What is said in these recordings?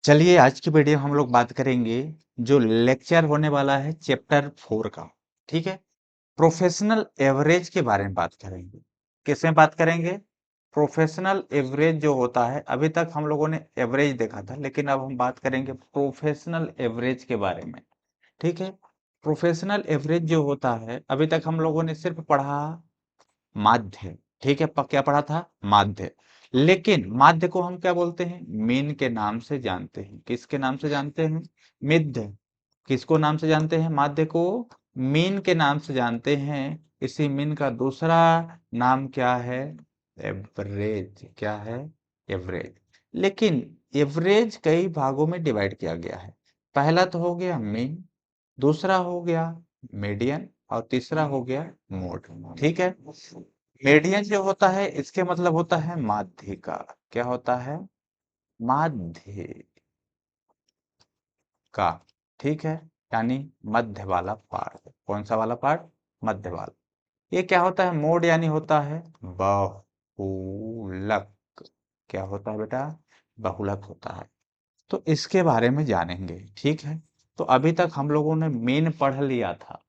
चलिए आज की वीडियो हम लोग बात करेंगे जो लेक्चर होने वाला है चैप्टर 4 का। ठीक है, प्रोफेशनल एवरेज के बारे में बात करेंगे। किसमें बात करेंगे? प्रोफेशनल एवरेज जो होता है, अभी तक हम लोगों ने एवरेज देखा था, लेकिन अब हम बात करेंगे प्रोफेशनल एवरेज के बारे में। ठीक है, प्रोफेशनल एवरेज जो होता है, अभी तक हम लोगों ने सिर्फ पढ़ा माध्य। ठीक है, क्या पढ़ा था? माध्य। लेकिन माध्य को हम क्या बोलते हैं? मीन के नाम से जानते हैं। किसके नाम से जानते हैं? मिध्य। किसको नाम से जानते हैं? माध्य को मीन के नाम से जानते हैं। इसी मीन का दूसरा नाम क्या है? एवरेज। क्या है? एवरेज। लेकिन एवरेज कई भागों में डिवाइड किया गया है। पहला तो हो गया मीन, दूसरा हो गया मीडियन, और तीसरा हो गया मोड। ठीक है, मीडियन जो होता है इसके मतलब होता है माध्य का। क्या होता है? माध्य का। ठीक है, यानी मध्य वाला पार्ट। कौन सा वाला पार्ट? मध्य वाला। ये क्या होता है? मोड यानी होता है बहुलक। क्या होता है बेटा? बहुलक होता है। तो इसके बारे में जानेंगे। ठीक है, तो अभी तक हम लोगों ने मेन पढ़ लिया था।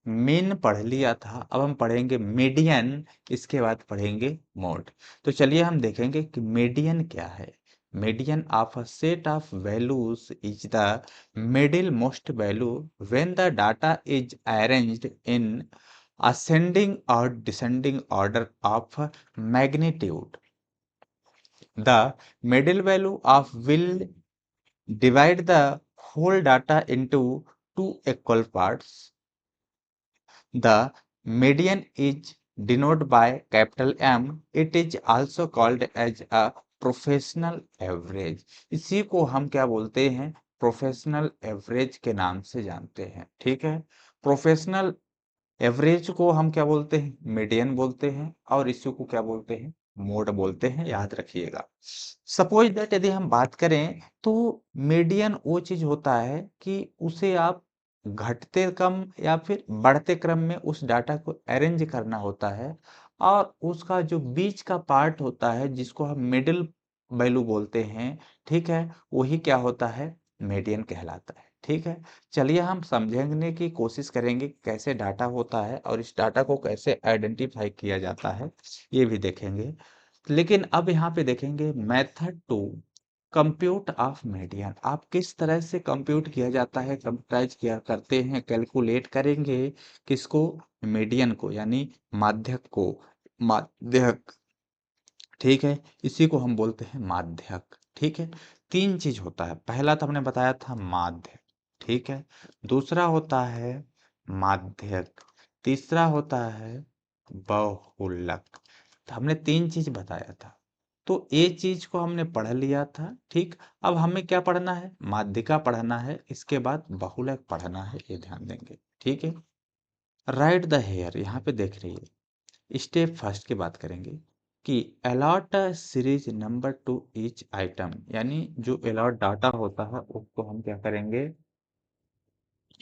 मीन पढ़ लिया था, अब हम पढ़ेंगे मीडियन, इसके बाद पढ़ेंगे मोड। तो चलिए हम देखेंगे कि मीडियन क्या है। Median of a set of values is the middle most value when the data is arranged in ascending or descending order of magnitude. The middle value of will divide the whole data into two equal parts. The median is denoted by capital M. It is also called as a professional average. इसी को हम क्या बोलते हैं? Professional average के नाम से जानते हैं। ठीक है, प्रोफेशनल एवरेज को हम क्या बोलते हैं? मीडियन बोलते हैं, और इसी को क्या बोलते हैं? मोड बोलते हैं। याद रखिएगा। सपोज दैट यदि हम बात करें तो मीडियन वो चीज होता है कि उसे आप घटते क्रम या फिर बढ़ते क्रम में उस डाटा को अरेंज करना होता है, और उसका जो बीच का पार्ट होता है जिसको हम मिडिल वैल्यू बोलते हैं, ठीक है, वही क्या होता है? मीडियन कहलाता है। ठीक है, चलिए हम समझने की कोशिश करेंगे कैसे डाटा होता है और इस डाटा को कैसे आइडेंटिफाई किया जाता है, ये भी देखेंगे। लेकिन अब यहाँ पे देखेंगे method to compute of median. आप किस तरह से कंप्यूट किया जाता है, कंप्यूटाइज किया करते हैं, कैलकुलेट करेंगे। किसको? मीडियन को, यानी माध्यक को। माध्यक। ठीक है, इसी को हम बोलते हैं माध्यक। ठीक है, तीन चीज होता है। पहला तो हमने बताया था माध्य। ठीक है, दूसरा होता है माध्यक, तीसरा होता है बहुलक। तो हमने तीन चीज बताया था। तो ये चीज को हमने पढ़ लिया था। ठीक, अब हमें क्या पढ़ना है? माध्यिका पढ़ना है, इसके बाद बहुलक पढ़ना है, ये ध्यान देंगे। ठीक है, राइट द हेयर, यहाँ पे देख रही है। स्टेप फर्स्ट की बात करेंगे कि allot series number to each item, यानी जो अलॉट डाटा होता है उसको हम क्या करेंगे?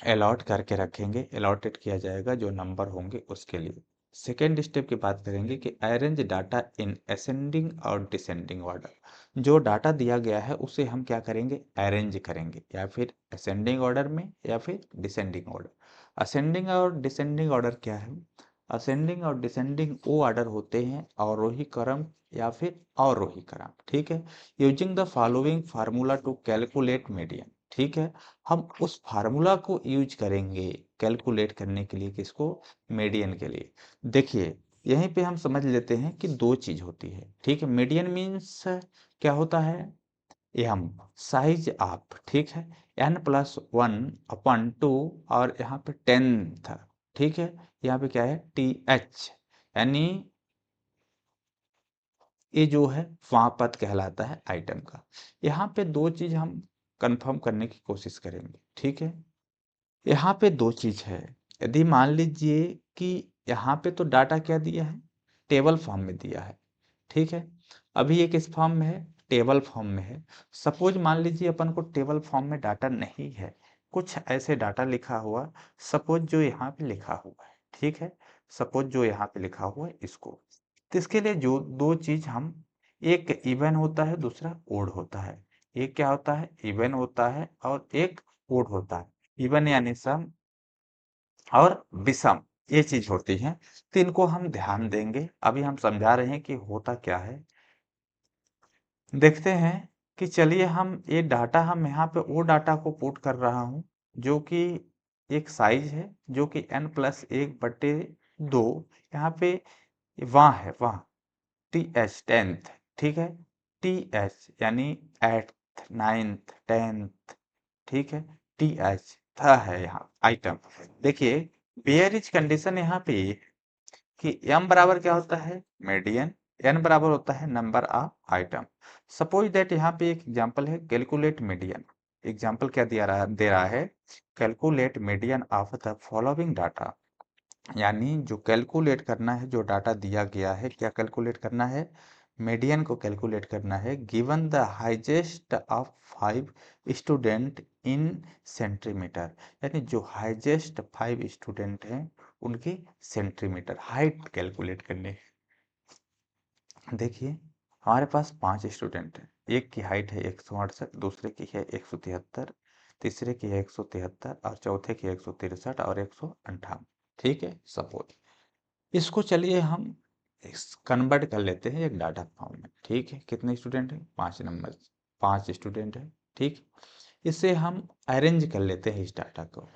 अलॉट करके रखेंगे, अलॉटेड किया जाएगा जो नंबर होंगे उसके लिए। सेकेंड स्टेप की बात करेंगे कि अरेंज डाटा इन असेंडिंग और डिसेंडिंग ऑर्डर। जो डाटा दिया गया है उसे हम क्या करेंगे? अरेंज करेंगे, या फिर असेंडिंग ऑर्डर में या फिर डिसेंडिंग ऑर्डर। असेंडिंग और डिसेंडिंग ऑर्डर क्या है? असेंडिंग और डिसेंडिंग वो ऑर्डर होते हैं अवरोही क्रम या फिर अवरोही क्रम। ठीक है, using the following formula to calculate median. ठीक है, हम उस फार्मूला को यूज करेंगे कैलकुलेट करने के लिए। किसको? मीडियन के लिए। देखिए, यहीं पे हम समझ लेते हैं कि दो चीज होती है। ठीक है, मीडियन मीन्स क्या होता है? M, size of. ठीक है, n+1/2, और यहाँ पे 10 था। ठीक है, यहाँ पे क्या है? TH, यानी ये जो है समापत कहलाता है आइटम का। यहाँ पे दो चीज हम कंफर्म करने की कोशिश करेंगे। ठीक है, यहाँ पे दो चीज है। यदि मान लीजिए कि यहाँ पे तो डाटा क्या दिया है? टेबल फॉर्म में दिया है। ठीक है, अभी ये किस फॉर्म में है? टेबल फॉर्म में है। सपोज मान लीजिए अपन को टेबल फॉर्म में डाटा नहीं है, कुछ ऐसे डाटा लिखा हुआ, सपोज जो यहाँ पे लिखा हुआ है। ठीक है, सपोज जो यहाँ पे लिखा हुआ है इसको, तो इसके लिए जो दो चीज हम, एक इवन होता है, दूसरा ओड होता है। एक क्या होता है, इवन होता है, और एक ओड होता है। इवन यानी सम, और विषम, ये चीज होती है। तो इनको हम ध्यान देंगे। अभी हम समझा रहे हैं कि होता क्या है। देखते हैं कि चलिए हम ये डाटा, हम यहाँ पे वो डाटा को पुट कर रहा हूँ जो कि एक साइज है, जो कि n+1/2, यहाँ पे वहाँ है, वहाँ TH 10th, ठीक है, TH यानी 8th 9th 10th, ठीक है, TH था है यहाँ आइटम। देखिए वेयर इज कंडीशन यहाँ पे कि m बराबर क्या होता है, मीडियन, n बराबर होता है number of item. Suppose that यहाँ पे एक एग्जांपल है, कैलकुलेट मीडियन। एग्जांपल क्या दे रहा है, calculate median of the following data. यानी जो कैलकुलेट करना है, जो डाटा दिया गया है, क्या कैलकुलेट करना है, मीडियन को कैलकुलेट करना है। Given the highest of 5 student in centimetre, यानी जो हाइजेस्ट 5 स्टूडेंट हैं उनकी सेंटीमीटर हाइट कैलकुलेट करनी है। देखिए हमारे पास 5 स्टूडेंट हैं, एक की हाइट है 168, दूसरे की है 173, तीसरे की है 173, और चौथे की 163 और 158, ठीक है। सपोज इसको चलिए हम कन्वर्ट कर लेते हैं एक डाटा फॉर्म में, ठीक है। कितने स्टूडेंट हैं, 5 नंबर, 5 स्टूडेंट हैं, ठीक। इसे हम अरेंज कर लेते हैं इस डाटा को।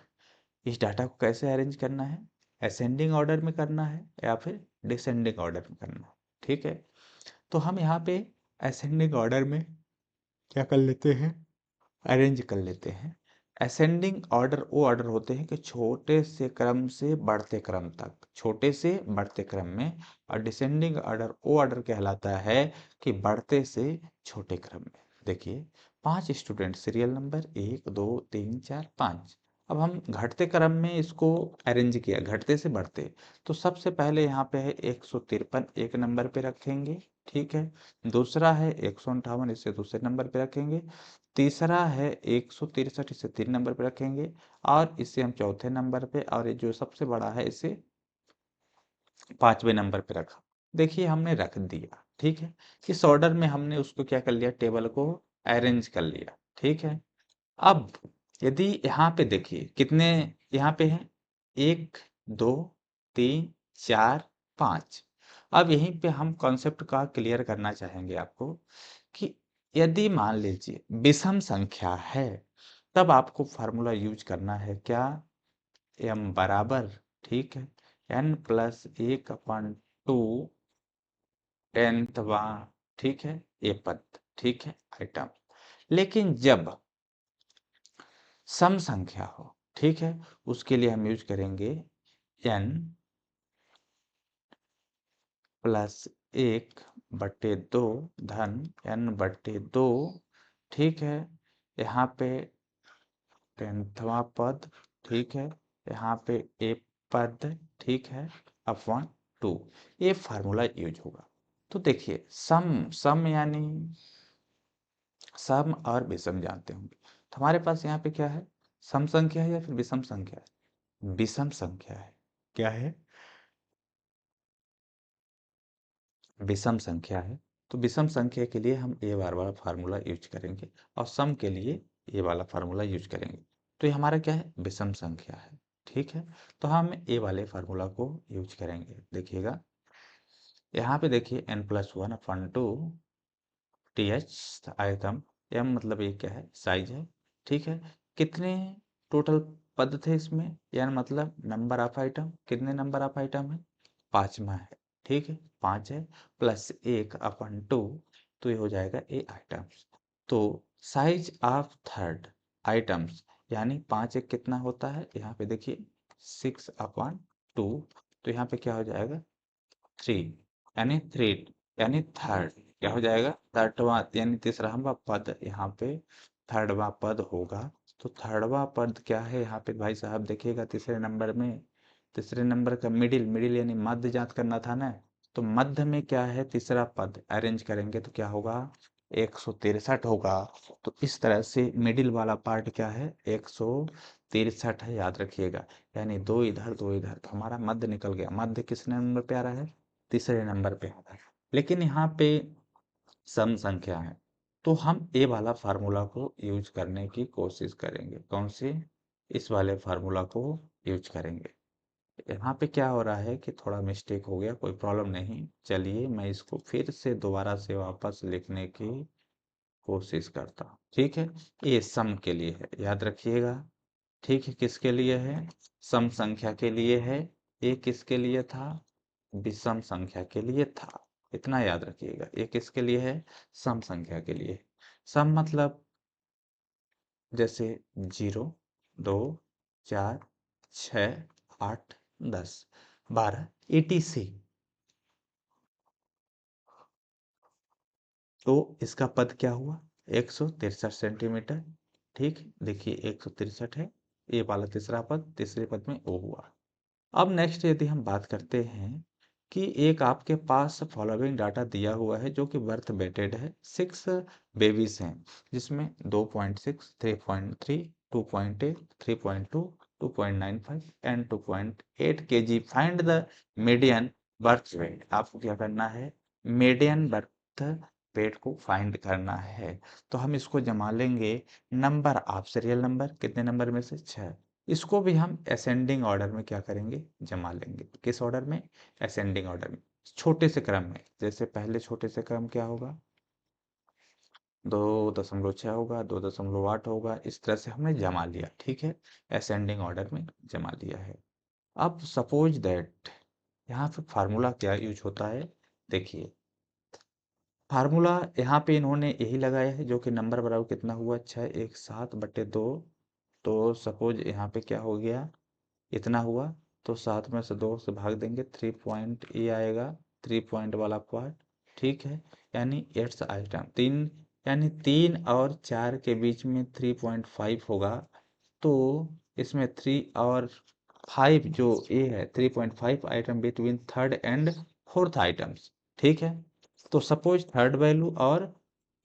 इस डाटा को कैसे अरेंज करना है, असेंडिंग ऑर्डर में करना है या फिर डिसेंडिंग ऑर्डर में करना है, ठीक है। तो हम यहाँ पे असेंडिंग ऑर्डर में क्या कर लेते हैं, अरेंज कर लेते हैं। असेंडिंग ऑर्डर वो ऑर्डर होते हैं कि छोटे से क्रम से बढ़ते क्रम तक, छोटे से बढ़ते क्रम में। और डिसेंडिंग ऑर्डर वो ऑर्डर कहलाता है कि बढ़ते से छोटे क्रम में। देखिए 5 स्टूडेंट, सीरियल नंबर 1 2 3 4 5। अब हम घटते क्रम में इसको अरेंज किया, घटते से बढ़ते। तो सबसे पहले यहाँ पे है 153, एक नंबर पे रखेंगे, ठीक है। दूसरा है 158, इसे दूसरे नंबर पे रखेंगे। तीसरा है 163, इसे 3 नंबर पे रखेंगे। और इसे हम चौथे नंबर पे, और ये जो सबसे बड़ा है इसे 5वें नंबर पे रखा। देखिए हमने रख दिया, ठीक है। इस ऑर्डर में हमने उसको क्या कर लिया, टेबल को अरेंज कर लिया, ठीक है। अब यदि यहाँ पे देखिए कितने यहाँ पे हैं, 1 2 3 4 5। अब यहीं पे हम कॉन्सेप्ट का क्लियर करना चाहेंगे आपको कि यदि मान लीजिए विषम संख्या है, तब आपको फार्मूला यूज करना है क्या, m बराबर, ठीक है, n+1/2 10th, ठीक है, ये पद, ठीक है, आइटम। लेकिन जब सम संख्या हो, ठीक है, उसके लिए हम यूज करेंगे n+1/2 धन n/2, ठीक है। यहाँ पे 10वां पद, ठीक है, यहाँ पे ए पद, ठीक है, अपॉन 2, ये फार्मूला यूज होगा। तो देखिए सम, सम यानी सम और विषम जानते होंगे। तो हमारे पास यहाँ पे क्या है, सम संख्या है या फिर विषम संख्या है, विषम संख्या है। क्या है, विषम संख्या है। तो विषम संख्या के लिए हम ए बार वाला फार्मूला यूज करेंगे, और सम के लिए ये वाला फार्मूला यूज करेंगे। तो ये हमारा क्या है, विषम संख्या है, ठीक है। तो हम ए वाले फार्मूला को यूज करेंगे। देखिएगा यहाँ पे देखिए n+1/2 TH आइटम, m मतलब ये क्या है, साइज है, ठीक है। कितने टोटल पद थे इसमें, n मतलब नंबर ऑफ आइटम, कितने नंबर ऑफ आइटम है, 5वां है, ठीक है, 5 है, +1/2, तो ये हो जाएगा ए आइटम्स। तो साइज ऑफ थर्ड आइटम्स, यानी 5 कितना होता है, यहाँ पे देखिए 6/2, तो यहाँ पे क्या हो जाएगा 3, यानी 3, यानी थर्ड, क्या हो जाएगा, थर्डवा यानी तीसरावा पद यहाँ पे थर्डवा पद होगा। तो थर्डवा पद क्या है यहाँ पे भाई साहब, देखिएगा तीसरे नंबर में, तीसरे नंबर का मिडिल, मिडिल यानी मध्य जांच करना था ना। तो मध्य में क्या है, तीसरा पद अरेंज करेंगे तो क्या होगा, 163 होगा। तो इस तरह से मिडिल वाला पार्ट क्या है, 163 है, याद रखिएगा। यानी 2 इधर 2 इधर, तो हमारा मध्य निकल गया। मध्य किस नंबर पे आ रहा है, तीसरे नंबर पे आ रहा है। लेकिन यहाँ पे सम संख्या है, तो हम ए वाला फार्मूला को यूज करने की कोशिश करेंगे। कौन से? इस वाले फार्मूला को यूज करेंगे। यहाँ पे क्या हो रहा है कि थोड़ा मिस्टेक हो गया, कोई प्रॉब्लम नहीं। चलिए मैं इसको फिर से दोबारा से वापस लिखने की कोशिश करता हूँ। ठीक है, ये सम के लिए है, याद रखिएगा। ठीक है, किसके लिए है? सम संख्या के लिए है। ये किसके लिए था? विषम संख्या के लिए था। इतना याद रखिएगा। ये किसके लिए है? सम संख्या के लिए। सम मतलब जैसे 0, 2, 4, 6, 8, 10, 12 etc। तो इसका पद क्या हुआ? 163 सेंटीमीटर। ठीक, देखिए 163 है। ये वाला तीसरा पद, तीसरे पद में ओ हुआ। अब नेक्स्ट यदि हम बात करते हैं कि एक आपके पास फॉलोइंग डाटा दिया हुआ है जो कि बर्थ वेटेड है। 6 बेबीज हैं जिसमें 2.6, 3.3, 2.8, 3.2, 2.95 and 2.8 kg। Find the median birth weight. आपको क्या करना है? मीडियन बर्थ वेट को फाइंड करना है। तो हम इसको जमा लेंगे नंबर ऑफ सीरियल नंबर, कितने नंबर में से? 6। इसको भी हम असेंडिंग ऑर्डर में क्या करेंगे? जमा लेंगे। किस ऑर्डर में? असेंडिंग ऑर्डर में, छोटे से क्रम में। जैसे पहले छोटे से क्रम क्या होगा? 2.6 होगा, 2.8 होगा। इस तरह से हमने जमा लिया। ठीक है, असेंडिंग ऑर्डर में जमा लिया है। अब सपोज दैट यहाँ पे फार्मूला क्या यूज होता है? देखिए फार्मूला यहाँ पे इन्होंने यही लगाया है, जो कि नंबर बराबर कितना हुआ? 6, 1 7/2। तो सपोज यहाँ पे क्या हो गया? इतना हुआ। तो 7 में से 2 से भाग देंगे, 3 पॉइंट ये आएगा, 3 पॉइंट वाला पार्ट। ठीक है, यानी एट्स आइटम 3, यानी 3 और 4 के बीच में 3.5 होगा। तो इसमें 3 और 5 जो ए है, 3.5 item between third and fourth items. ठीक है, तो सपोज थर्ड वैल्यू और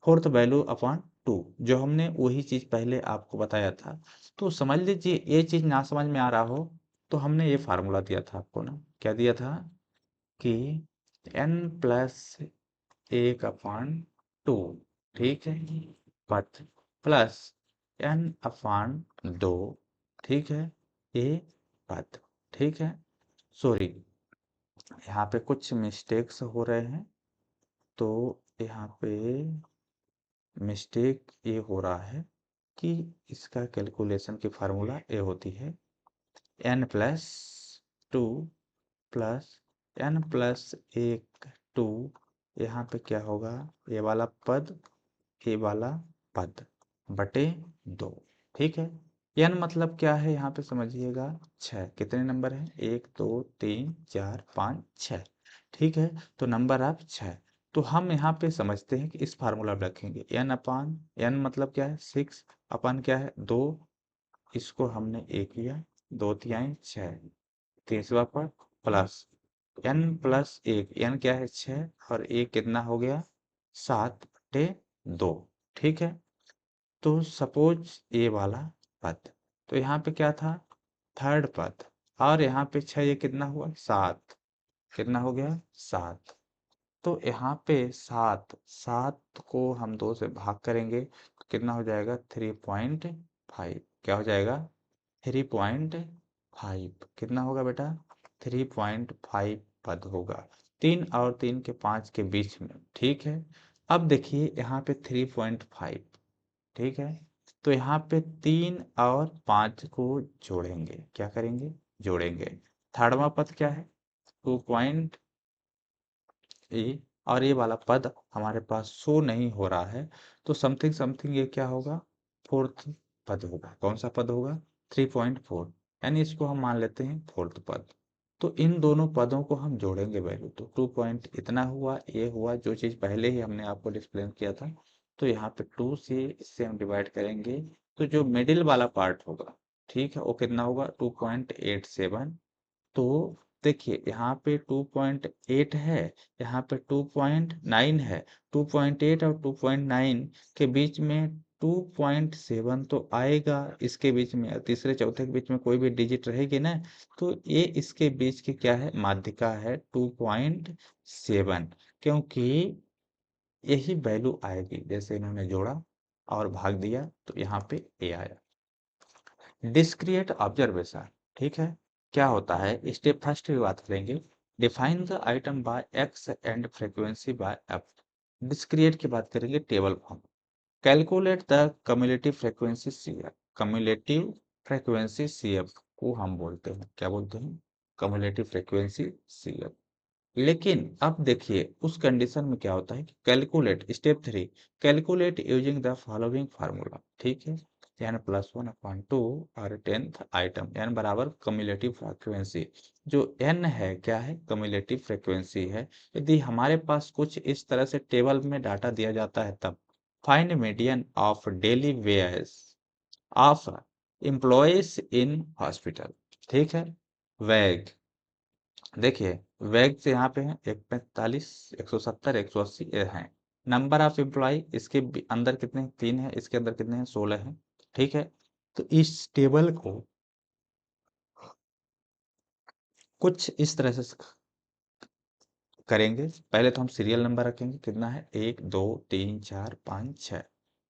फोर्थ वैल्यू अपॉन 2, जो हमने वही चीज पहले आपको बताया था। तो समझ लीजिए ये चीज ना समझ में आ रहा हो तो हमने ये फार्मूला दिया था आपको ना, क्या दिया था कि n+1/2। ठीक है, पथ प्लस n/2। ठीक है, ये पथ। ठीक है, सॉरी यहाँ पे कुछ मिस्टेक्स हो रहे हैं। तो यहाँ पे मिस्टेक ये हो रहा है कि इसका कैलकुलेशन की फार्मूला ये होती है n+2 प्लस n+1 2। यहाँ पे क्या होगा? ये वाला पद, ये वाला पद बटे 2। ठीक है, n मतलब क्या है यहाँ पे समझिएगा? 6। कितने नंबर हैं? 1 2 3 4 5 6। ठीक है, तो नंबर आप 6। तो हम यहाँ पे समझते हैं कि इस फार्मूला में रखेंगे n मतलब क्या है? 6 अपन क्या है? 2। इसको हमने 1 लिया, 2 तिहाई 6, तीसरा पद प्लस n+1। n क्या है? 6 और 1 कितना हो गया? 7/2। ठीक है, तो सपोज ये वाला पद, तो यहाँ पे क्या था? थर्ड पद। और यहाँ पे 6, ये कितना हुआ? 7। कितना हो गया? 7। तो यहाँ पे 7, 7 को हम 2 से भाग करेंगे तो कितना हो जाएगा? 3.5। क्या हो जाएगा? 3.5। कितना होगा बेटा? 3.5 पद होगा, 3 और 3 के 5 के बीच में। ठीक है, अब देखिए यहाँ पे 3.5। ठीक है, तो यहाँ पे 3 और 5 को जोड़ेंगे। क्या करेंगे? जोड़ेंगे। थर्डवा पद क्या है? 2.8। और ये वाला पद हमारे पास शो नहीं हो रहा है, तो समथिंग समथिंग ये क्या होगा? फोर्थ पद होगा। कौन सा पद होगा? 3.4, यानी इसको हम मान लेते हैं फोर्थ पद। तो इन दोनों पदों को हम जोड़ेंगे वैल्यू, तो 2 पॉइंट इतना हुआ, ये हुआ जो चीज पहले ही हमने आपको डिस्प्लेन किया था। तो यहाँ पे 2 से इससे हम डिवाइड करेंगे, तो जो मिडिल वाला पार्ट होगा, ठीक है, वो कितना होगा? 2.87। तो देखिए यहाँ पे 2.8 है, यहाँ पे 2.9 है। 2.8 और 2.9 के बीच में 2.7 तो आएगा इसके बीच में, तीसरे चौथे के बीच में कोई भी डिजिट रहेगी ना, तो ये इसके बीच की क्या है? माध्यिका है 2.7। क्योंकि यही वैल्यू आएगी। जैसे इन्होंने जोड़ा और भाग दिया तो यहाँ पे ए आया। डिस्क्रिएट ऑब्जर्वेशन, ठीक है, क्या होता है, स्टेप फर्स्ट की बात करेंगे। Define the item by X and frequency by F. Discrete की बात करेंगे, table form. Calculate the cumulative frequency C F. Cumulative frequency C F को हम बोलते हैं, क्या बोलते हैं, कम्युलेटिव फ्रीक्वेंसी सी एफ। लेकिन अब देखिए उस कंडीशन में क्या होता है कि calculate, step three, calculate using the following formula, ठीक है, N plus one upon two और टेंथ आइटम, एन बराबर कम्युलेटिव फ्रीक्वेंसी। जो एन है क्या है, कम्युलेटिव फ्रीक्वेंसी है। यदि हमारे पास कुछ इस तरह से टेबल में डाटा दिया जाता है तब find median of daily wages of employees in hospital, ठीक है। वैग, देखिए वैग से यहाँ पे है 145, 170, 180 है। नंबर ऑफ एम्प्लॉय इसके अंदर कितने हैं, 3 है, इसके अंदर कितने हैं, 16 है, ठीक है। तो इस टेबल को कुछ इस तरह से करेंगे। पहले तो हम सीरियल नंबर रखेंगे, कितना है, 1 2 3 4 5 6,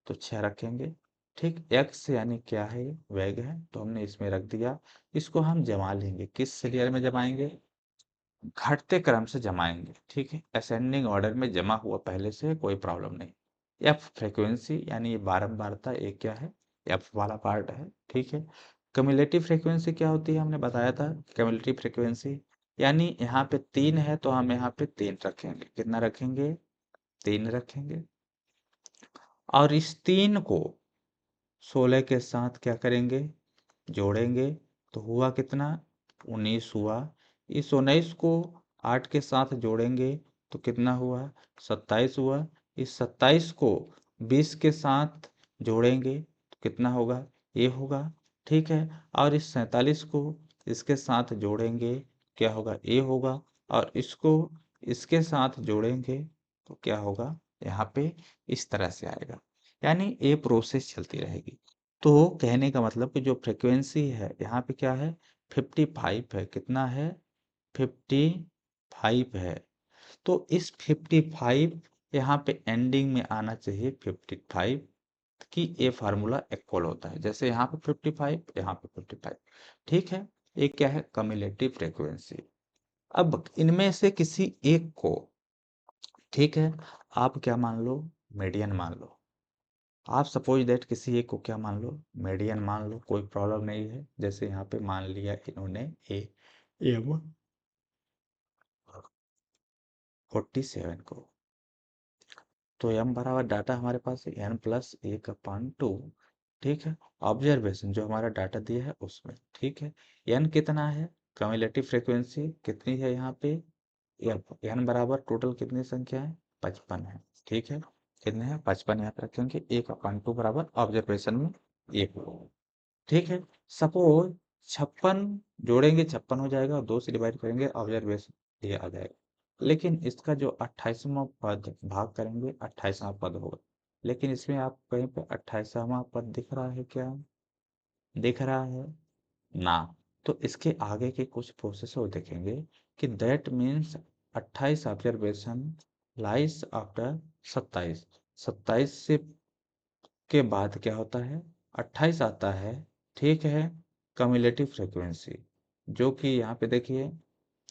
तो 6 रखेंगे, ठीक। एक्स यानी क्या है, ये वैग है, तो हमने इसमें रख दिया। इसको हम जमा लेंगे, किस सीरियल में जमाएंगे, घटते क्रम से जमाएंगे, ठीक है, असेंडिंग ऑर्डर में जमा हुआ पहले से, कोई प्रॉब्लम नहीं। एफ फ्रीक्वेंसी यानी ये बारंबारता, ये क्या है, एफ वाला पार्ट है, ठीक है। कम्युलेटिव फ्रीक्वेंसी क्या होती है, हमने बताया था। कम्युलेटिव फ्रीक्वेंसी यानी यहाँ पे 3 है तो हम यहाँ पे 3 रखेंगे, कितना रखेंगे, 3 रखेंगे। और इस 3 को 16 के साथ क्या करेंगे, जोड़ेंगे, तो हुआ कितना, 19 हुआ। इस 19 को 8 के साथ जोड़ेंगे तो कितना हुआ, 27 हुआ। इस 27 को 20 के साथ जोड़ेंगे तो कितना होगा, ये होगा, ठीक है। और इस 47 को इसके साथ जोड़ेंगे, क्या होगा, ये होगा। और इसको इसके साथ जोड़ेंगे तो क्या होगा, यहाँ पे इस तरह से आएगा। यानी ये प्रोसेस चलती रहेगी। तो कहने का मतलब कि जो फ्रीक्वेंसी है यहाँ पे क्या है, 55 है, कितना है, 55 है। तो इस 55 यहाँ पे एंडिंग में आना चाहिए 55 कि ये फार्मूला इक्वल होता है। जैसे यहाँ पे 55, यहाँ पे 55, ठीक है। ये क्या है, कम्युलेटिव फ्रीक्वेंसी। अब इनमें से किसी एक को, ठीक है, आप क्या मान लो, मीडियन मान लो। आप सपोज दैट किसी एक को क्या मान लो, मीडियन मान लो, कोई प्रॉब्लम नहीं है। जैसे यहाँ पे मान लिया इन्होंने ए एम 47 को, तो एम बराबर डाटा हमारे पास है एन प्लस 1/2, ठीक है। ऑब्जर्वेशन जो हमारा डाटा दिया है उसमें, ठीक है। एन कितना है, कम्युलेटिव फ्रीक्वेंसी कितनी है यहाँ पे, एन बराबर टोटल कितनी संख्या है, 55 है, ठीक है। कितने हैं, 55 यहाँ पे रखेंगे, 1/2 बराबर ऑब्जर्वेशन में 1, ठीक है। सपोज 56 जोड़ेंगे, 56 हो जाएगा, और 2 से डिवाइड करेंगे, ऑब्जर्वेशन ये आ जाएगा। लेकिन इसका जो 28वां पद भाग करेंगे, 28वां पद होगा। लेकिन इसमें आप कहीं पे 28वां पद दिख रहा है क्या, दिख रहा है ना। तो इसके आगे के कुछ प्रोसेस और देखेंगे कि that means 28 observation lies after 27, 27 से के बाद क्या होता है, 28 आता है, ठीक है। कम्युलेटिव फ्रीक्वेंसी जो कि यहाँ पे देखिए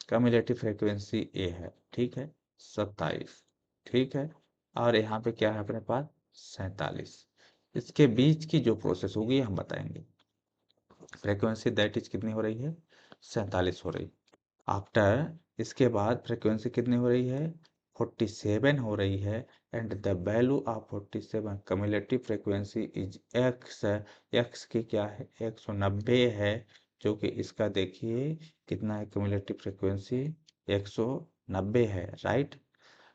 कम्युलेटिव फ्रीक्वेंसी ए है, ठीक है, 27, ठीक है। और यहाँ पे क्या है अपने पास, 47। इसके बीच की जो प्रोसेस होगी हम बताएंगे। फ्रीक्वेंसी दैट इज कितनी हो रही है, 47 हो रही। आफ्टर इसके बाद फ्रीक्वेंसी कितनी हो रही है, 47 हो रही है। And the value of 47 cumulative frequency is x. X की क्या है, 190 है। जो कि इसका देखिए कितना है, कम्युलेटिव फ्रीक्वेंसी 190 है, राइट।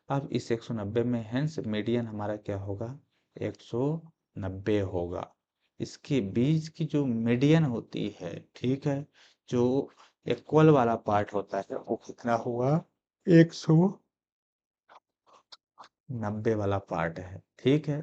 अब इस 190 में हेंस मीडियन हमारा क्या होगा, 190 होगा। इसके बीच की जो मीडियन होती है, ठीक है, जो इक्वल वाला पार्ट होता है वो कितना हुआ, 190 वाला पार्ट है, ठीक है।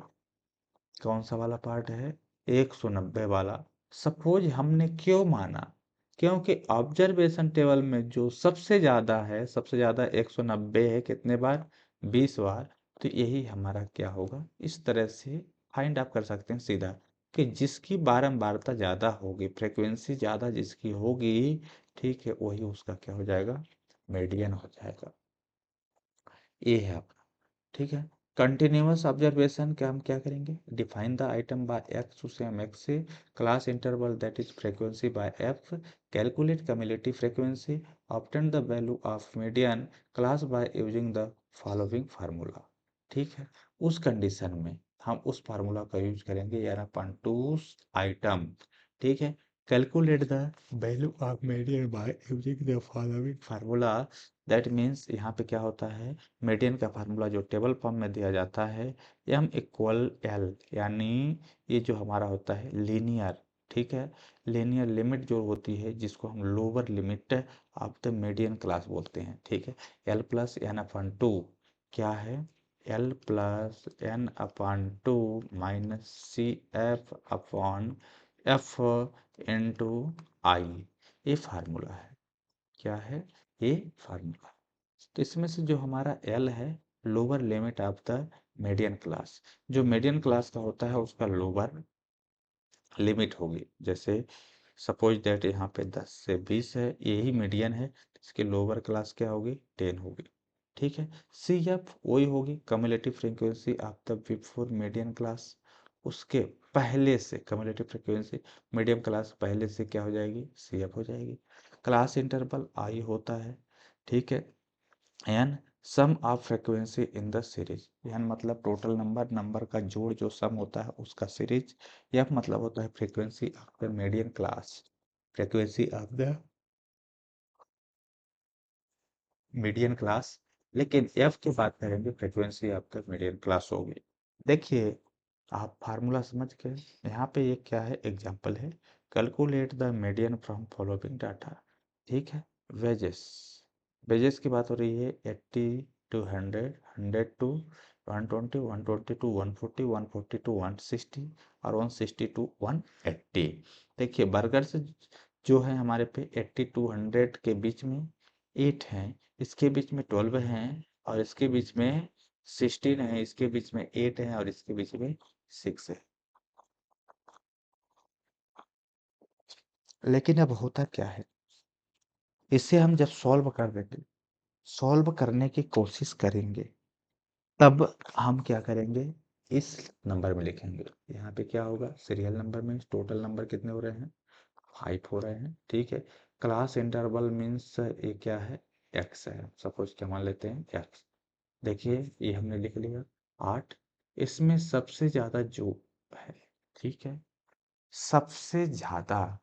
कौन सा वाला पार्ट है, 190 वाला। सपोज हमने क्यों माना, क्योंकि ऑब्जर्वेशन टेबल में जो सबसे ज्यादा है, सबसे ज्यादा 190 है, कितने बार, 20 बार। तो यही हमारा क्या होगा, इस तरह से फाइंड आप कर सकते हैं सीधा कि जिसकी बारंबारता ज़्यादा होगी, फ्रीक्वेंसी ज़्यादा जिसकी होगी, ठीक है, वही उसका क्या हो जाएगा, मीडियन हो जाएगा। ये है आपका, ठीक है। कंटिन्यूअस ऑब्जर्वेशन का हम क्या करेंगे, define the item by X to same X से, class interval that is frequency by F, calculate cumulative frequency, obtain the value of median class by using the following formula. ठीक है, उस condition में हम उस फार्मूला का use करेंगे, यार अपन टू आइटम, ठीक है, calculate the value of median bye using the following formula. That means यहाँ पे क्या होता है, मीडियन का फार्मूला जो टेबल फॉर्म में दिया जाता है, एम इक्वल एल, यानी ये जो हमारा होता है लीनियर, ठीक है, लीनियर लिमिट जो होती है जिसको हम lower limit of the median class बोलते हैं, ठीक है, L plus N upon two, क्या है, L plus N upon two minus C F upon F into I, ये फार्मूला है, क्या है, ये फार्मूला। तो इसमें से जो हमारा एल है, lower limit of the median class, जो मीडियन क्लास का होता है उसका लोअर लिमिट होगी, जैसे सपोज दैट यहाँ पे 10 से 20 है, यही मीडियन है, इसकी लोअर क्लास क्या होगी, 10 होगी, ठीक है। सी एफ वही होगी, cumulative frequency of the before median class, उसके पहले से कम्युलेटिव फ्रीक्वेंसी मीडियम क्लास पहले से क्या हो जाएगी, सी एफ हो जाएगी। क्लास इंटरवल आई होता है, ठीक है, N sum of frequency in the series, N मतलब टोटल नंबर, नंबर का जोड़ जो सम होता है उसका सीरीज, एफ मतलब होता है frequency of the median class, frequency of the median class, लेकिन एफ की बात करेंगे frequency of the median class होगी। देखिए आप फार्मूला समझ गए, यहाँ पे ये क्या है, एग्जाम्पल है, calculate the median from following data, ठीक है, वेजेस, वेजेस की बात हो रही है, 80 टू 100, 100 टू 120, 120 टू 140, 140 टू 160 और 160 टू 180। देखिए बर्गर से जो है हमारे पे 80 टू 100 के बीच में 8 हैं, इसके बीच में 12 हैं, और इसके बीच में 16 है, इसके बीच में 8 है, और इसके बीच में 6 है। लेकिन अब होता क्या है, इसे हम जब सॉल्व कर देंगे, सॉल्व करने की कोशिश करेंगे, तब हम क्या करेंगे, इस नंबर में लिखेंगे, यहाँ पे क्या होगा, सीरियल नंबर में टोटल नंबर कितने हो रहे हैं, 5 हो रहे हैं, ठीक है। क्लास इंटरवल मीन्स ये क्या है, एक्स है, सपोज क्या मान लेते हैं एक्स, देखिए ये हमने लिख लिया 8, इसमें सबसे ज्यादा जो है, ठीक है, सबसे ज्यादा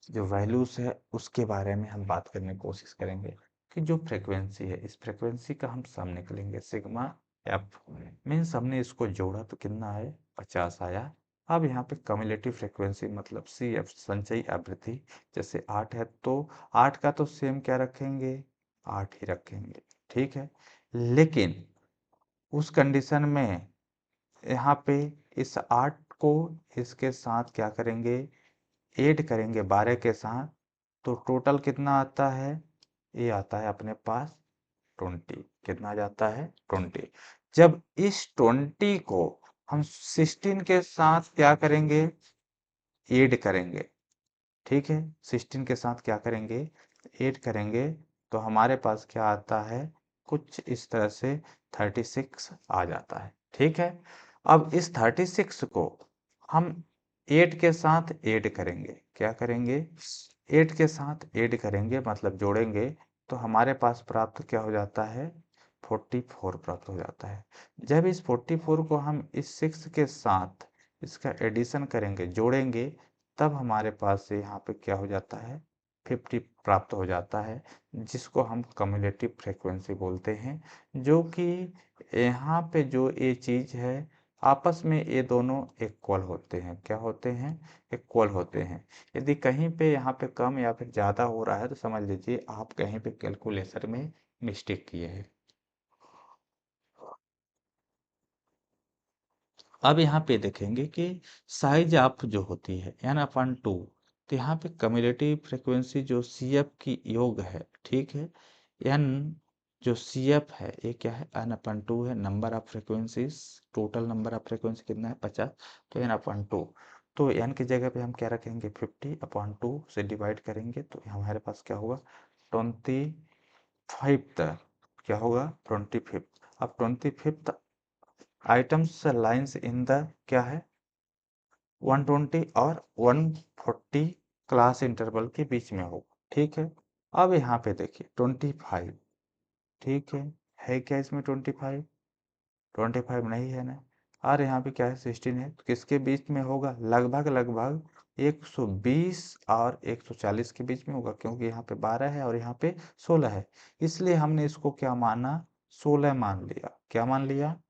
जो वैल्यूज है उसके बारे में हम बात करने की कोशिश करेंगे, कि जो फ्रीक्वेंसी है, इस फ्रीक्वेंसी का हम सम निकलेंगे, सिग्मा एफ मीन्स हमने इसको जोड़ा तो कितना आया, 50 आया। अब यहाँ पे कम्युलेटिव फ्रीक्वेंसी मतलब सी एफ संचयी आवृत्ति, जैसे 8 है तो 8 का तो सेम क्या रखेंगे, 8 ही रखेंगे, ठीक है, लेकिन उस कंडीशन में यहाँ पे इस 8 को इसके साथ क्या करेंगे, ऐड करेंगे 12 के साथ, तो टोटल कितना आता है, ये आता है अपने पास 20, कितना आ जाता है 20। जब इस 20 को हम 16 के साथ क्या करेंगे, ऐड करेंगे, ठीक है, 16 के साथ क्या करेंगे, ऐड करेंगे, तो हमारे पास क्या आता है, कुछ इस तरह से 36 आ जाता है, ठीक है। अब इस 36 को हम 8 के साथ ऐड करेंगे, क्या करेंगे, 8 के साथ ऐड करेंगे मतलब जोड़ेंगे, तो हमारे पास प्राप्त क्या हो जाता है, 44 प्राप्त हो जाता है। जब इस 44 को हम इस 6 के साथ इसका एडिशन करेंगे, जोड़ेंगे, तब हमारे पास से यहाँ पे क्या हो जाता है, 50 प्राप्त हो जाता है, जिसको हम कम्युलेटिव फ्रीक्वेंसी बोलते हैं, जो कि यहाँ पे जो ये चीज़ है, आपस में ये दोनों इक्वल होते हैं, क्या होते हैं, इक्वल होते हैं। यदि कहीं पे यहाँ पे कम या फिर ज़्यादा हो रहा है तो समझ लीजिए आप कहीं पे कैलकुलेशन में मिस्टेक किए हैं। अब यहाँ पे देखेंगे कि साइज ऑफ जो होती है एन अपन टू, तो यहाँ पे कम्युलेटिव फ्रीक्वेंसी जो सी एफ की योग है, ठीक है, एन जो सी एफ है ये क्या है, एन अपन टू है, number of frequencies, total number of frequency कितना है 50, तो एन अपन टू। तो एन की जगह पे हम क्या रखेंगे 50/2 से डिवाइड करेंगे तो हमारे पास क्या होगा 25 क्या होगा 25। अब 25 आइटम्स लाइंस इन द क्या है 120 और 140 क्लास इंटरवल के बीच में होगा, ठीक है। अब यहाँ पे देखिए 25, ठीक है क्या इसमें 25, 25 नहीं है ना, और यहाँ पे क्या है 16 है, तो किसके बीच में होगा लगभग लगभग 120 और 140 के बीच में होगा, क्योंकि यहाँ पे 12 है और यहाँ पे 16 है, इसलिए हमने इसको क्या माना 16 मान लिया। क्या मान लिया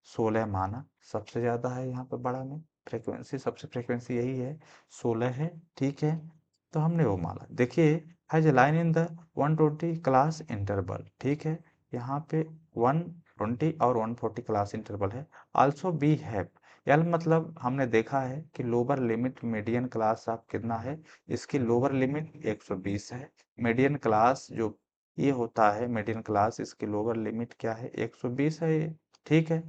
16 माना, सबसे ज्यादा है यहाँ पे बड़ा में फ्रीक्वेंसी, सबसे फ्रीक्वेंसी यही है 16 है, ठीक है। तो हमने वो माना। देखिए has a line in the 120 class interval, ठीक है, यहाँ पे 120 और 140 क्लास इंटरवल है। आल्सो बी हैव, एल मतलब हमने देखा है कि lower limit median class of कितना है, इसकी लोअर लिमिट 120 है। मीडियन क्लास जो ये होता है मीडियन क्लास, इसकी लोअर लिमिट क्या है 120 है ये, ठीक है।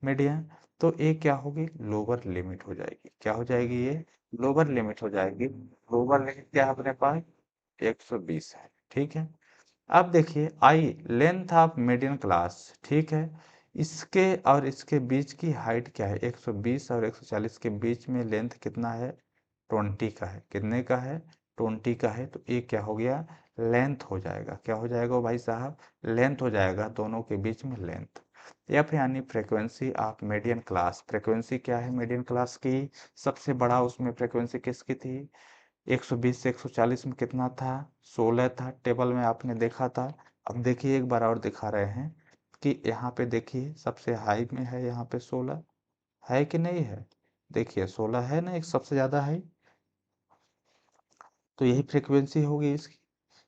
मीडियन, तो ये क्या होगी लोअर लिमिट हो जाएगी, क्या हो जाएगी ये लोअर लिमिट हो जाएगी। लोअर लिमिट क्या है अपने पास 120 है, ठीक है। अब देखिए आई लेंथ ऑफ मीडियन क्लास, ठीक है, इसके और इसके बीच की हाइट क्या है 120 और 140 के बीच में लेंथ कितना है 20 का है, कितने का है 20 का है, तो ये क्या हो गया लेंथ हो जाएगा, क्या हो जाएगा भाई साहब लेंथ हो जाएगा, दोनों के बीच में लेंथ। एफ यानी frequency of median class, frequency क्या है मीडियन क्लास की, सबसे बड़ा उसमें फ्रीक्वेंसी किसकी थी 120 से 140 में कितना था 16 था, टेबल में आपने देखा था। अब देखिए एक बार और दिखा रहे हैं कि यहाँ पे देखिए सबसे हाई में है यहाँ पे 16 है कि नहीं है, देखिए 16 है ना एक सबसे ज्यादा हाई, तो यही फ्रीक्वेंसी होगी इसकी।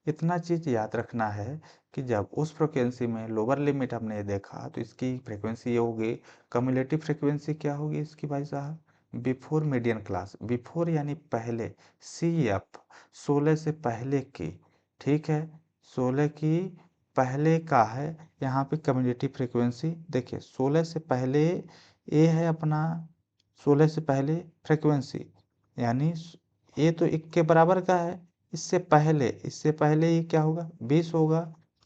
इतना चीज याद रखना है कि जब उस फ्रीक्वेंसी में लोअर लिमिट हमने देखा तो इसकी फ्रीक्वेंसी ये होगी, कम्युलेटिव फ्रीक्वेंसी क्या होगी इसकी भाई साहब बिफोर मीडियन क्लास, बिफोर यानी पहले, सी एफ 16 से पहले की, ठीक है 16 की पहले का है, यहाँ पे कम्युलेटिव फ्रीक्वेंसी देखिए 16 से पहले ये है अपना 16 से पहले फ्रीक्वेंसी, यानी ये तो 1 के बराबर का है, इससे पहले ये क्या होगा 20 होगा,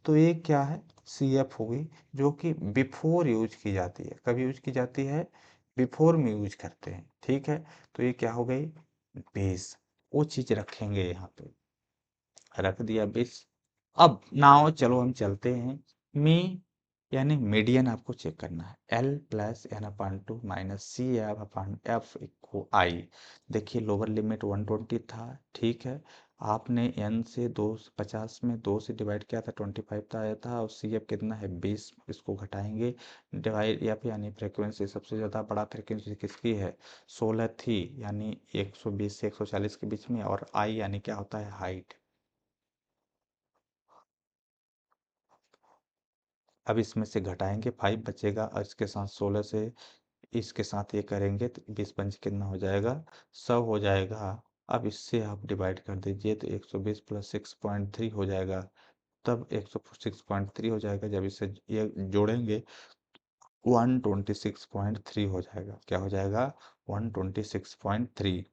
तो ये क्या है सी एफ होगी, जो कि बिफोर यूज की जाती है, कब यूज की जाती है बिफोर में यूज करते हैं, ठीक है। तो ये क्या हो गई 20, वो चीज रखेंगे यहाँ पे, रख दिया 20। अब नाउ चलो हम चलते हैं मी यानी मीडियन आपको चेक करना है, L plus N upon two minus C F upon F equal I. देखिए लोअर लिमिट 120 था, ठीक है, आपने एन से 250 में 2 से डिवाइड किया था 25 था आया था, और सी एफ कितना है 20, इसको घटाएंगे डिवाइड एफ यानी फ्रिक्वेंसी, सबसे ज़्यादा बड़ा फ्रिक्वेंसी किसकी है 16 थी, यानी 120 से 140 के बीच में, और आई यानी क्या होता है हाइट। अब इसमें से घटाएंगे 5 बचेगा, और इसके साथ 16 से इसके साथ ये करेंगे तो 20 पंच कितना हो जाएगा 100 हो जाएगा। अब इससे आप डिवाइड कर दीजिए तो 120 प्लस 6.3 हो जाएगा, तब 106.3 हो जाएगा, जब इसे ये जोड़ेंगे 126.3 हो जाएगा, क्या हो जाएगा 126.3।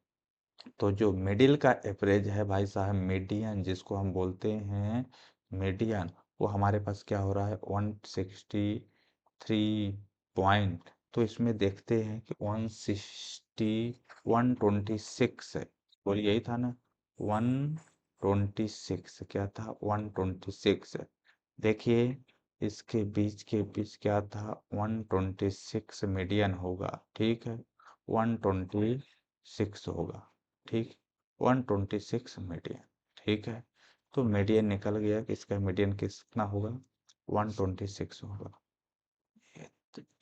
तो जो मिडिल का एवरेज है भाई साहब मीडियन जिसको हम बोलते हैं मीडियन, वो हमारे पास क्या हो रहा है 163 पॉइंट, तो इसमें देखते हैं कि 126 है, बोल यही था ना 126 क्या था 126, देखिए इसके बीच के बीच क्या था 126 मीडियन होगा, ठीक है 126 होगा, ठीक 126 मीडियन, ठीक है। तो मीडियन निकल गया कि इसका मीडियन कितना होगा 126 होगा।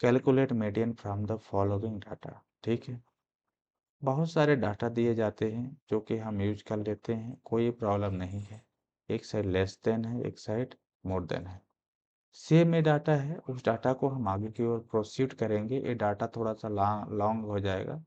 Calculate median from the following data, ठीक है, बहुत सारे डाटा दिए जाते हैं जो कि हम यूज कर लेते हैं, कोई प्रॉब्लम नहीं है, एक साइड लेस देन है एक साइड मोर देन है, सेम में डाटा है, उस डाटा को हम आगे की ओर प्रोसीड करेंगे, ये डाटा थोड़ा सा लॉन्ग हो जाएगा,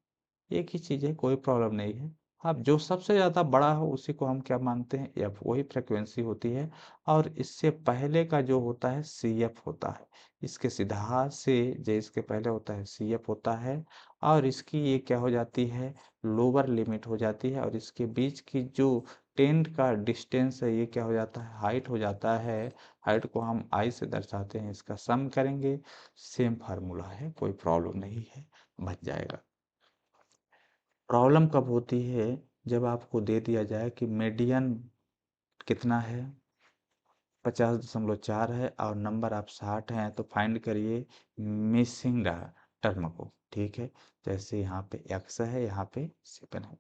एक ही चीज़ है कोई प्रॉब्लम नहीं है। अब जो सबसे ज़्यादा बड़ा हो उसी को हम क्या मानते हैं, एफ, वही फ्रिक्वेंसी होती है। और इससे पहले का जो होता है सी एफ होता है। इसके सीधा से जो इसके पहले होता है सी एफ होता है, और इसकी ये क्या हो जाती है, लोअर लिमिट हो जाती है। और इसके बीच की जो टेंट का डिस्टेंस है ये क्या हो जाता है, हाइट हो जाता है। हाइट को हम आई से दर्शाते हैं, इसका सम करेंगे। सेम फार्मूला है, कोई प्रॉब्लम नहीं है, बच जाएगा। प्रॉब्लम कब होती है, जब आपको दे दिया जाए कि मीडियन कितना है, 50.4 है, और नंबर आप 60 हैं, तो फाइंड करिए मिसिंग टर्म को। ठीक है, जैसे यहाँ पे x है, यहाँ पे 7 है,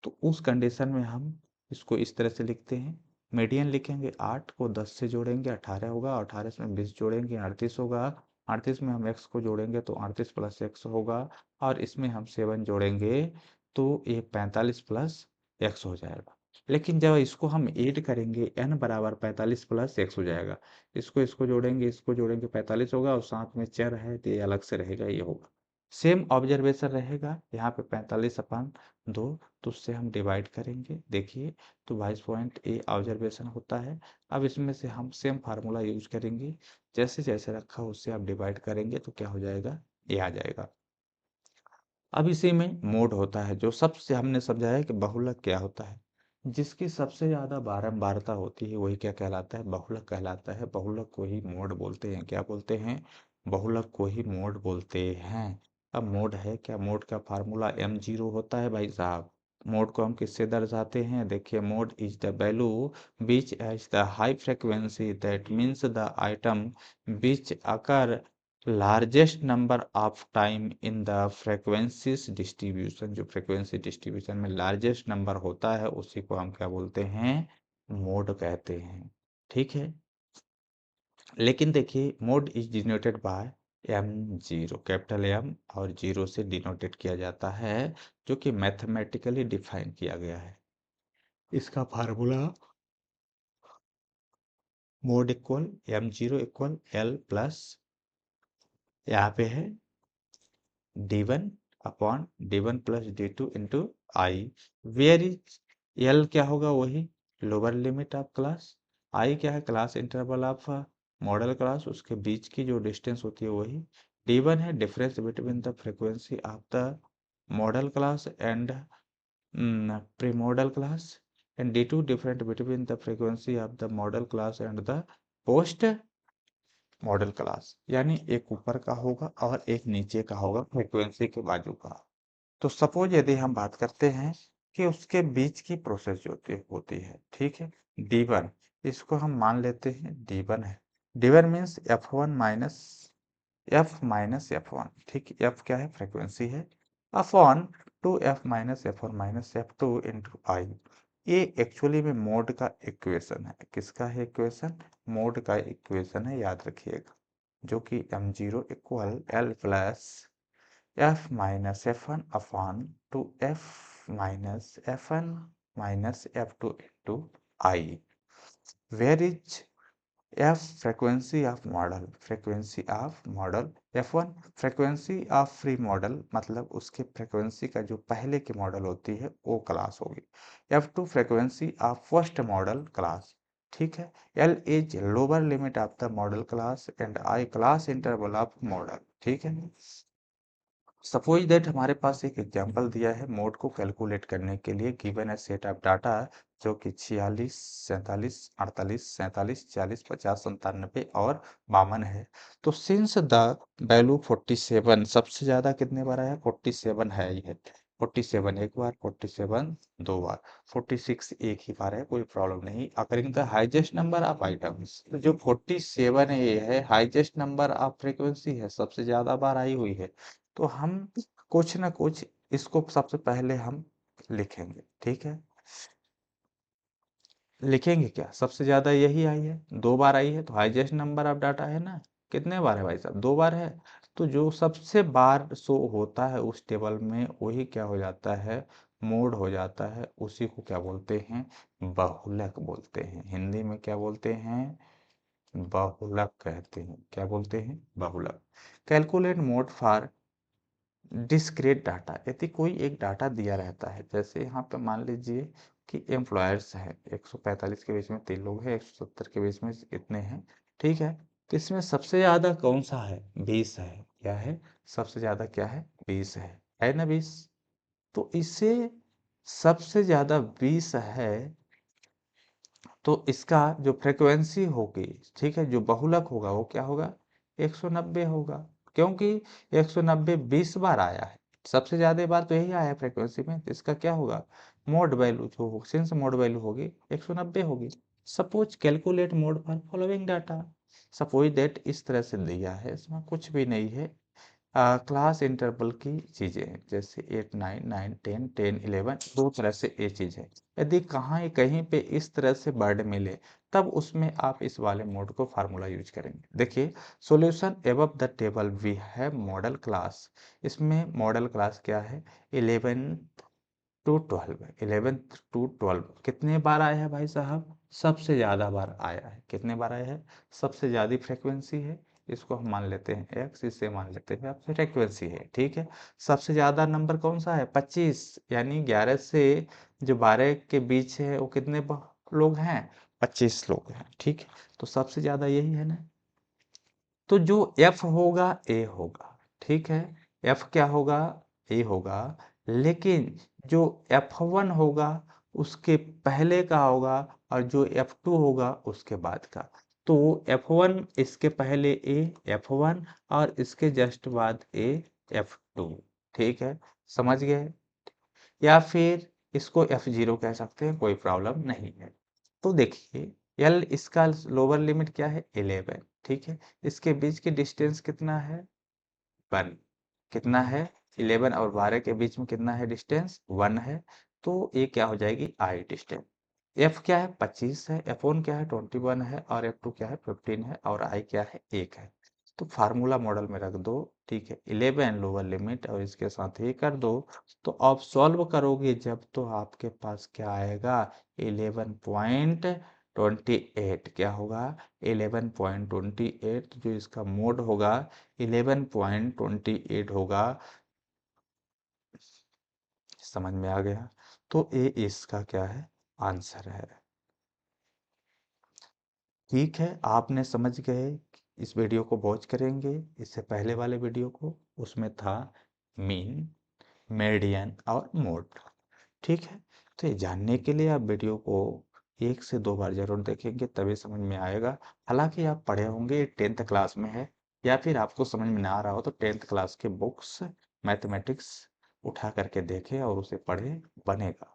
तो उस कंडीशन में हम इसको इस तरह से लिखते हैं। मीडियन लिखेंगे, 8 को 10 से जोड़ेंगे 18 होगा, 18 में 20 जोड़ेंगे 38 होगा, 38 में हम x को जोड़ेंगे तो 38 प्लस x होगा, और इसमें हम 7 जोड़ेंगे तो ये 45 प्लस x हो जाएगा। लेकिन जब इसको हम ऐड करेंगे n बराबर 45 प्लस x हो जाएगा। इसको जोड़ेंगे, इसको जोड़ेंगे, 45 होगा, और साथ में चर है तो ये अलग से रहेगा, ये होगा। सेम ऑब्जर्वेशन रहेगा यहाँ पे 45/2, तो उससे हम डिवाइड करेंगे, देखिए, तो 22 ऑब्जर्वेशन होता है। अब इसमें से हम सेम फार्मूला यूज करेंगे, जैसे जैसे रखा उससे आप डिवाइड करेंगे तो क्या हो जाएगा, ये आ जाएगा। अब इसी में मोड होता है, जो सबसे हमने समझाया कि बहुलक क्या होता है। जिसकी सबसे ज्यादा बारंबारता होती है वही क्या कहलाता है, बहुलक कहलाता है। बहुलक को ही मोड बोलते हैं, क्या बोलते हैं, बहुलक को ही मोड बोलते हैं। अब मोड है क्या, मोड का फार्मूला m0 होता है भाई साहब। मोड को हम किससे दर्शाते हैं, देखिए, mode is the value which has the high frequency that means the item which occur largest number of time in the frequencies distribution. जो फ्रीक्वेंसी डिस्ट्रीब्यूशन में लार्जेस्ट नंबर होता है उसी को हम क्या बोलते हैं, मोड कहते हैं। ठीक है, लेकिन देखिए, mode is denoted by m0, capital M और 0 से डिनोटेड किया जाता है, जो कि मैथमेटिकली डिफाइन किया गया है। इसका formula mode equal m0 equal L plus, यहाँ पे है d1 upon d1 plus d2 into I, where is L क्या होगा, वही lower limit of class, I क्या है, class interval of modal class, उसके बीच की जो डिस्टेंस होती है वही। d1 है difference between the frequency of the model class and pre model class, and d2 different between the frequency of the model class and the post model class. यानी एक ऊपर का होगा और एक नीचे का होगा फ्रीक्वेंसी के बाजू का। तो सपोज यदि हम बात करते हैं कि उसके बीच की प्रोसेस जो होती है, ठीक है, D1, इसको हम मान लेते हैं D1 है। D1 means F1 minus F1, ठीक, F क्या है, फ्रीक्वेंसी है, upon 2F minus F1 minus F2 into I. ये एक्चुअली में मोड का इक्वेशन है। किसका है इक्वेशन, मोड का इक्वेशन है, याद रखिएगा, जो कि m0 equal L plus F minus F1 upon 2F minus F1 minus F2 into I, where is F frequency of modal, frequency of modal, F1 frequency of free modal, मतलब उसके frequency का जो पहले की मॉडल होती है वो class होगी। F2 frequency of first model class, ठीक है। L is lower limit of the model class and I class interval of model, ठीक है। सपोज दैट हमारे पास एक एग्जांपल दिया है मोड को कैलकुलेट करने के लिए, गिवन है सेट ऑफ डाटा जो कि 46, 47, 48, 47, 40, 50, 97 और 52 है। तो सिंस द वैल्यू 47 सबसे ज्यादा कितने बार आया, 47 है ही है। 47 एक बार, 47 दो बार, 46 एक ही बार है, कोई प्रॉब्लम नहीं। According the highest number of items, तो जो 47 है ये है हाईएस्ट नंबर ऑफ फ्रीक्वेंसी है, सबसे ज्यादा बार आई हुई है। तो हम कुछ ना कुछ इसको सबसे पहले हम लिखेंगे, ठीक है। लिखेंगे क्या, सबसे ज्यादा यही आई है, दो बार आई है, तो हाईएस्ट नंबर ऑफ डाटा है ना। कितने बार है भाई साहब, दो बार है। तो जो सबसे बार शो होता है उस टेबल में वही क्या हो जाता है, मोड हो जाता है। उसी को क्या बोलते हैं, बहुलक बोलते हैं। हिंदी में क्या बोलते हैं, बहुलक कहते हैं। क्या बोलते हैं, बहुलक। Calculate mode for discrete data, यदि कोई एक डाटा दिया रहता है, जैसे यहाँ पे मान लीजिए कि एम्प्लॉयर्स है 145 के बीच में 3 लोग हैं, 170 के बीच में इतने हैं, ठीक है। तो इसमें सबसे ज्यादा कौन सा है? 20 है। क्या है? सबसे ज्यादा क्या है? 20 है ना 20। तो इसे सबसे ज्यादा 20 है, तो इसका जो फ्रीक्वेंसी होगी, ठीक है, जो बहुलक होगा वो क्या होगा? 190 होगा। क्योंकि 190 20 बार आया है, सबसे ज्यादा बार तो यही आया है फ्रीक्वेंसी में, तो इसका क्या होगा? मोड वैल्यू जो हो, सिंस मोड वैल्यू होगी 190 होगी। Suppose calculate mode for following data. Suppose that इस तरह से दिया है, इसमें कुछ भी नहीं है, क्लास इंटरवल की चीजें हैं, जैसे 8 9 9 10 10 11, दो तरह से ये चीज है। यदि कहाँ कहीं पे इस तरह से वर्ड मिले, तब उसमें आप इस वाले मोड को फार्मूला यूज करेंगे। देखिए, solution above the table we have modal class. इसमें मॉडल क्लास क्या है? 11 टू 12 है। 11 टू 12 कितने बार आया है भाई साहब? सबसे ज्यादा बार आया है। कितने बार आया है? सबसे ज्यादा फ्रीक्वेंसी है, इसको हम मान लेते हैं x, इसे मान लेते हैं आपसे फ्रीक्वेंसी है, ठीक है। सबसे ज्यादा नंबर कौन सा है? 25, यानी 11 से जो 12 के बीच है वो कितने लोग हैं? 25 लोग हैं, ठीक है। तो सबसे ज्यादा यही है ना। तो जो f होगा a होगा, ठीक है। f क्या होगा? a होगा। लेकिन जो f1 होगा उसके पहले का होगा, और जो f2 होगा उसके बाद का। तो f1 इसके पहले a f1, और इसके जस्ट बाद a f2, ठीक है। समझ गए? या फिर इसको f0 कह सकते हैं, कोई प्रॉब्लम नहीं है। तो देखिए, l इसका लोअर लिमिट क्या है? 11, ठीक है। इसके बीच की डिस्टेंस कितना है? 1। कितना है? 11 और 12 के बीच में कितना है डिस्टेंस? 1 है। तो ये क्या हो जाएगी? आई डिस्टेंस। f क्या है? 25 है, f1 क्या है? 21 है, और f2 क्या है? 15 है, और i क्या है? 1 है। तो फार्मूला मॉडल में रख दो, ठीक है। 11 लोअर लिमिट और इसके साथ ही कर दो। तो आप सॉल्व करोगे जब, तो आपके पास क्या आएगा? 11.28। क्या होगा? 11.28, जो इसका मोड होगा 11.28 होगा। समझ में आ गया? तो ये इसका क्या है? आंसर है। ठीक है, आपने समझ गए। इस वीडियो को वॉच करेंगे। इससे पहले वाले वीडियो को, उसमें था मीन, मेडियन और मोड, ठीक है। तो ये जानने के लिए आप वीडियो को 1 से 2 बार जरूर देखेंगे, तभी समझ में आएगा। हालांकि आप पढ़े होंगे, 10th क्लास में है, या फिर आपको समझ में ना आ रहा हो तो 10th क्लास के बुक्स मैथमेटिक्स उठा करके देखें और उसे पढ़े, बनेगा।